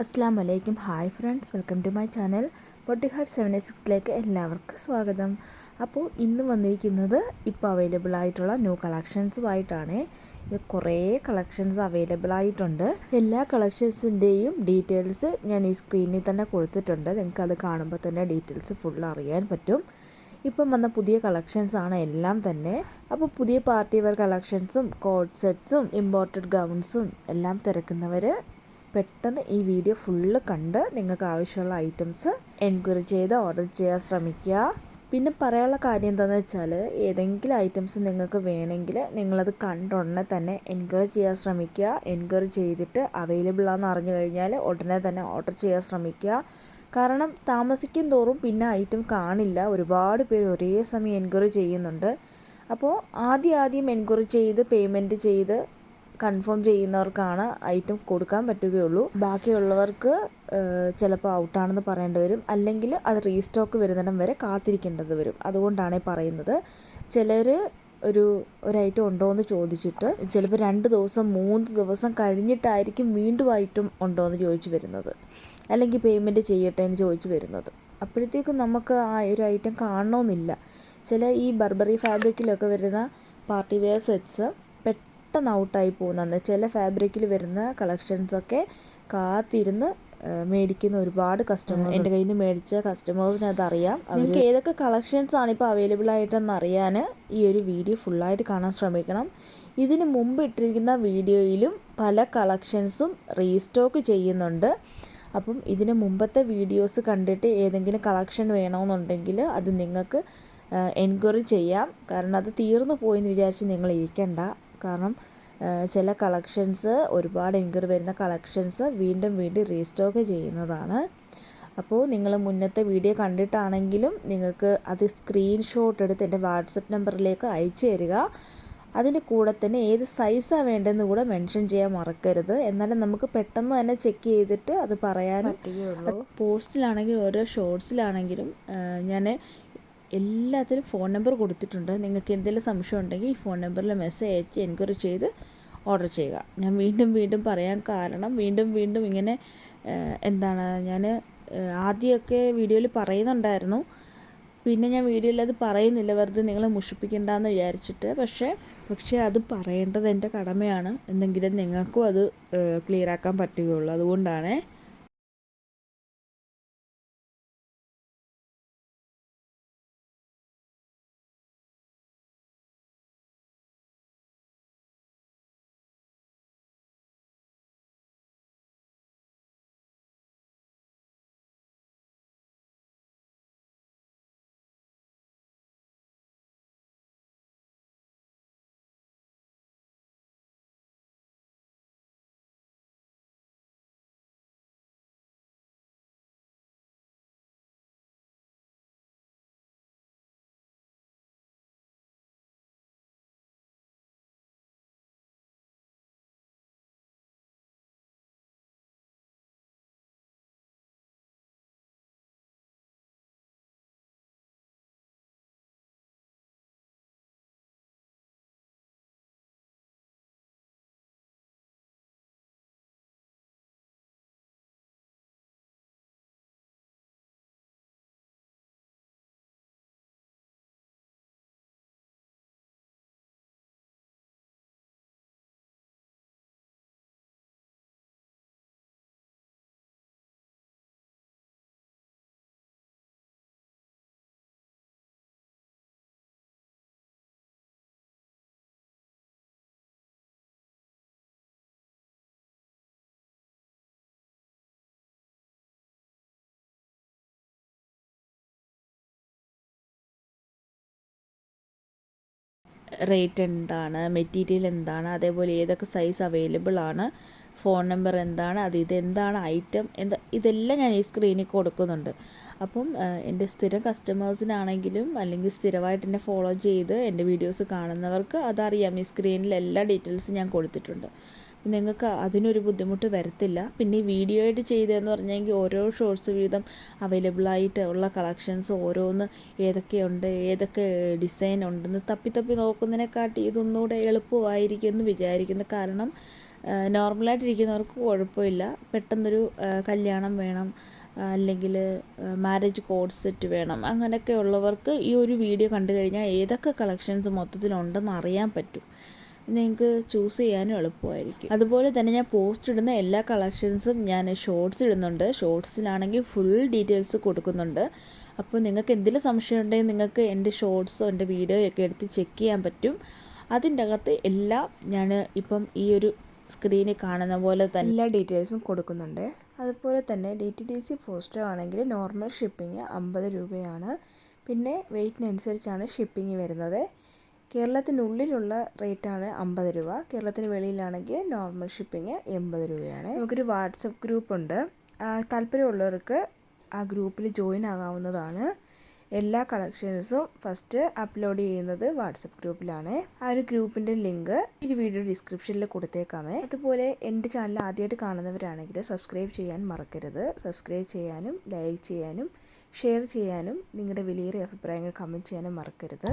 അസ്സാം വലൈക്കും. Hi friends, welcome to my channel ബോട്ടിഹാർട്ട് 76ലേക്ക് എല്ലാവർക്കും സ്വാഗതം. അപ്പോൾ ഇന്ന് വന്നിരിക്കുന്നത് ഇപ്പോൾ അവൈലബിൾ ആയിട്ടുള്ള ന്യൂ കളക്ഷൻസുമായിട്ടാണ്. ഇത് കുറേ കളക്ഷൻസ് അവൈലബിൾ ആയിട്ടുണ്ട്. എല്ലാ കളക്ഷൻസിൻ്റെയും ഡീറ്റെയിൽസ് ഞാൻ ഈ സ്ക്രീനിൽ തന്നെ കൊടുത്തിട്ടുണ്ട്. നിങ്ങൾക്ക് അത് കാണുമ്പോൾ തന്നെ ഡീറ്റെയിൽസ് ഫുൾ അറിയാൻ പറ്റും. ഇപ്പം വന്ന പുതിയ കളക്ഷൻസാണ് എല്ലാം തന്നെ. അപ്പോൾ പുതിയ പാർട്ടി വെയർ കളക്ഷൻസും കോഡ് സെറ്റ്സും ഇമ്പോർട്ടഡ് ഗൗൺസും എല്ലാം തിരക്കുന്നവർ പെട്ടെന്ന് ഈ വീഡിയോ ഫുള്ള് കണ്ട് നിങ്ങൾക്ക് ആവശ്യമുള്ള ഐറ്റംസ് എൻക്വയറി ചെയ്ത് ഓർഡർ ചെയ്യാൻ ശ്രമിക്കുക. പിന്നെ പറയാനുള്ള കാര്യം എന്താണെന്ന് വെച്ചാൽ, ഏതെങ്കിലും ഐറ്റംസ് നിങ്ങൾക്ക് വേണമെങ്കിൽ നിങ്ങളത് കണ്ടുടനെ തന്നെ എൻക്വയറി ചെയ്യാൻ ശ്രമിക്കുക. എൻക്വയറി ചെയ്തിട്ട് അവൈലബിൾ ആണെന്ന് അറിഞ്ഞു കഴിഞ്ഞാൽ ഉടനെ തന്നെ ഓർഡർ ചെയ്യാൻ ശ്രമിക്കുക. കാരണം താമസിക്കും തോറും പിന്നെ ഐറ്റം കാണില്ല. ഒരുപാട് പേര് ഒരേ സമയം എൻക്വയറി ചെയ്യുന്നുണ്ട്. അപ്പോൾ ആദ്യം എൻക്വയറി ചെയ്ത് പേയ്മെൻറ്റ് ചെയ്ത് കൺഫേം ചെയ്യുന്നവർക്കാണ് ഐറ്റം കൊടുക്കാൻ പറ്റുകയുള്ളൂ. ബാക്കിയുള്ളവർക്ക് ചിലപ്പോൾ ഔട്ടാണെന്ന് പറയേണ്ടി വരും, അല്ലെങ്കിൽ അത് റീസ്റ്റോക്ക് വരുന്നിടം വരെ കാത്തിരിക്കേണ്ടത് വരും. അതുകൊണ്ടാണ് പറയുന്നത്. ചിലർ ഒരു ഐറ്റം ഉണ്ടോ എന്ന് ചോദിച്ചിട്ട് ചിലപ്പോൾ 2 ദിവസം 3 ദിവസം കഴിഞ്ഞിട്ടായിരിക്കും വീണ്ടും ഐറ്റം ഉണ്ടോ എന്ന് ചോദിച്ചു വരുന്നത്, അല്ലെങ്കിൽ പേയ്മെൻറ്റ് ചെയ്യട്ടെ എന്ന് ചോദിച്ചു വരുന്നത്. അപ്പോഴത്തേക്കും നമുക്ക് ആ ഒരു ഐറ്റം കാണണമെന്നില്ല. ചില ഈ ബർബറി ഫാബ്രിക്കിലൊക്കെ വരുന്ന പാർട്ടി വെയർ സെറ്റ്സ് പെട്ടെന്ന് ഔട്ടായി പോകുന്നതാണ്. ചില ഫാബ്രിക്കിൽ വരുന്ന കളക്ഷൻസൊക്കെ കാത്തിരുന്ന് മേടിക്കുന്ന ഒരുപാട് കസ്റ്റമേഴ്സ്, എൻ്റെ കയ്യിൽ നിന്ന് മേടിച്ച കസ്റ്റമേഴ്സിന് അതറിയാം. നിങ്ങൾക്ക് ഏതൊക്കെ കളക്ഷൻസാണ് ഇപ്പോൾ അവൈലബിൾ ആയിട്ടെന്ന് അറിയാൻ ഈ ഒരു വീഡിയോ ഫുള്ളായിട്ട് കാണാൻ ശ്രമിക്കണം. ഇതിന് മുമ്പ് ഇട്ടിരിക്കുന്ന വീഡിയോയിലും പല കളക്ഷൻസും റീസ്റ്റോക്ക് ചെയ്യുന്നുണ്ട്. അപ്പം ഇതിന് മുമ്പത്തെ വീഡിയോസ് കണ്ടിട്ട് ഏതെങ്കിലും കളക്ഷൻ വേണമെന്നുണ്ടെങ്കിൽ അത് നിങ്ങൾക്ക് എൻക്വയറി ചെയ്യാം. കാരണം അത് തീർന്നു പോയെന്ന് വിചാരിച്ച് നിങ്ങൾ ഇരിക്കണ്ട. കാരണം ചില കളക്ഷൻസ്, ഒരുപാട് എൻക്വയറി വരുന്ന കളക്ഷൻസ് വീണ്ടും റീസ്റ്റോക്ക് ചെയ്യുന്നതാണ്. അപ്പോൾ നിങ്ങൾ മുന്നത്തെ വീഡിയോ കണ്ടിട്ടാണെങ്കിലും നിങ്ങൾക്ക് അത് സ്ക്രീൻഷോട്ട് എടുത്ത് എൻ്റെ വാട്സപ്പ് നമ്പറിലേക്ക് അയച്ചു തരിക. അതിന് കൂടെ തന്നെ ഏത് സൈസാണ് വേണ്ടതെന്ന് കൂടെ മെൻഷൻ ചെയ്യാൻ മറക്കരുത്. എന്നാലും നമുക്ക് പെട്ടെന്ന് തന്നെ ചെക്ക് ചെയ്തിട്ട് അത് പറയാൻ പറ്റുകയുള്ളൂ. പോസ്റ്റിലാണെങ്കിലും ഓരോ ഷോർട്സിലാണെങ്കിലും ഞാൻ എല്ലാത്തിനും ഫോൺ നമ്പർ കൊടുത്തിട്ടുണ്ട്. നിങ്ങൾക്ക് എന്തെങ്കിലും സംശയം ഉണ്ടെങ്കിൽ ഈ ഫോൺ നമ്പറിൽ മെസ്സേജ് അയച്ച് എൻക്വയറി ചെയ്ത് ഓർഡർ ചെയ്യുക. ഞാൻ വീണ്ടും പറയാൻ കാരണം, വീണ്ടും ഇങ്ങനെ ഞാൻ ആദ്യമൊക്കെ വീഡിയോയിൽ പറയുന്നുണ്ടായിരുന്നു, പിന്നെ ഞാൻ വീഡിയോയിൽ അത് പറയുന്നില്ല, വെറുതെ നിങ്ങളെ മുഷിപ്പിക്കണ്ടെന്ന് വിചാരിച്ചിട്ട്. പക്ഷേ അത് പറയേണ്ടത് എൻ്റെ കടമയാണ്. എന്തെങ്കിലും നിങ്ങൾക്കും അത് ക്ലിയർ ആക്കാൻ പറ്റുകയുള്ളൂ. അതുകൊണ്ടാണ്. റേറ്റ് എന്താണ്, മെറ്റീരിയൽ എന്താണ്, അതേപോലെ ഏതൊക്കെ സൈസ് അവൈലബിൾ ആണ്, ഫോൺ നമ്പർ എന്താണ്, ഇതെന്താണ് ഐറ്റം, ഇതെല്ലാം ഞാൻ ഈ സ്ക്രീനിൽ കൊടുക്കുന്നുണ്ട്. അപ്പം എൻ്റെ സ്ഥിരം കസ്റ്റമേഴ്സിനാണെങ്കിലും അല്ലെങ്കിൽ സ്ഥിരമായിട്ട് എന്നെ ഫോളോ ചെയ്ത് എൻ്റെ വീഡിയോസ് കാണുന്നവർക്ക് അതറിയാം. ഈ സ്ക്രീനിൽ എല്ലാ ഡീറ്റെയിൽസും ഞാൻ കൊടുത്തിട്ടുണ്ട്. നിങ്ങൾക്ക് അതിനൊരു ബുദ്ധിമുട്ട് വരത്തില്ല. പിന്നെ ഈ വീഡിയോ ആയിട്ട് ചെയ്തതെന്ന് പറഞ്ഞെങ്കിൽ ഓരോ ഷോർട്സ് വീതം അവൈലബിളായിട്ട് ഉള്ള കളക്ഷൻസ് ഓരോന്ന് ഏതൊക്കെയുണ്ട്, ഏതൊക്കെ ഡിസൈൻ ഉണ്ടെന്ന് തപ്പി നോക്കുന്നതിനെക്കാട്ടി ഇതൊന്നുകൂടെ എളുപ്പമായിരിക്കും എന്ന് വിചാരിക്കുന്നു. കാരണം നോർമലായിട്ടിരിക്കുന്നവർക്ക് കുഴപ്പമില്ല. പെട്ടെന്നൊരു കല്യാണം വേണം, അല്ലെങ്കിൽ മാരേജ് കോഡ് സെറ്റ് വേണം, അങ്ങനെയൊക്കെ ഉള്ളവർക്ക് ഈ ഒരു വീഡിയോ കണ്ടു കഴിഞ്ഞാൽ ഏതൊക്കെ കളക്ഷൻസ് മൊത്തത്തിലുണ്ടെന്ന് അറിയാൻ പറ്റും. നിങ്ങൾക്ക് ചൂസ് ചെയ്യാനും എളുപ്പമായിരിക്കും. അതുപോലെ തന്നെ ഞാൻ പോസ്റ്റ് ഇടുന്ന എല്ലാ കളക്ഷൻസും ഞാൻ ഷോർട്സ് ഇടുന്നുണ്ട്. ഷോർട്സിലാണെങ്കിൽ ഫുൾ ഡീറ്റെയിൽസ് കൊടുക്കുന്നുണ്ട്. അപ്പോൾ നിങ്ങൾക്ക് എന്തെങ്കിലും സംശയം ഉണ്ടെങ്കിൽ നിങ്ങൾക്ക് എൻ്റെ ഷോർട്സോ എൻ്റെ വീഡിയോയോ ഒക്കെ എടുത്ത് ചെക്ക് ചെയ്യാൻ പറ്റും. അതിൻ്റെ അകത്ത് എല്ലാം ഞാൻ ഇപ്പം ഈ ഒരു സ്ക്രീനിൽ കാണുന്ന പോലെ തന്നെ എല്ലാ ഡീറ്റെയിൽസും കൊടുക്കുന്നുണ്ട്. അതുപോലെ തന്നെ DTDC പോസ്റ്റർ ആണെങ്കിൽ നോർമൽ ഷിപ്പിംഗ് 50 രൂപയാണ്. പിന്നെ വെയ്റ്റിനനുസരിച്ചാണ് ഷിപ്പിംഗ് വരുന്നത്. കേരളത്തിനുള്ളിലുള്ള റേറ്റാണ് 50 രൂപ. കേരളത്തിന് വെളിയിലാണെങ്കിൽ നോർമൽ ഷിപ്പിംഗ് 80 രൂപയാണ്. നമുക്കൊരു വാട്സപ്പ് ഗ്രൂപ്പുണ്ട്. താല്പര്യമുള്ളവർക്ക് ആ ഗ്രൂപ്പിൽ ജോയിൻ ആകാവുന്നതാണ്. എല്ലാ കളക്ഷൻസും ഫസ്റ്റ് അപ്ലോഡ് ചെയ്യുന്നത് വാട്സപ്പ് ഗ്രൂപ്പിലാണ്. ആ ഒരു ഗ്രൂപ്പിൻ്റെ ലിങ്ക് ഈ വീഡിയോ ഡിസ്ക്രിപ്ഷനിൽ കൊടുത്തേക്കാമേ. അതുപോലെ എൻ്റെ ചാനൽ ആദ്യമായിട്ട് കാണുന്നവരാണെങ്കിൽ സബ്സ്ക്രൈബ് ചെയ്യാൻ മറക്കരുത്. സബ്സ്ക്രൈബ് ചെയ്യാനും ലൈക്ക് ചെയ്യാനും ഷെയർ ചെയ്യാനും നിങ്ങളുടെ വിലയേറിയ അഭിപ്രായങ്ങൾ കമൻറ്റ് ചെയ്യാനും മറക്കരുത്.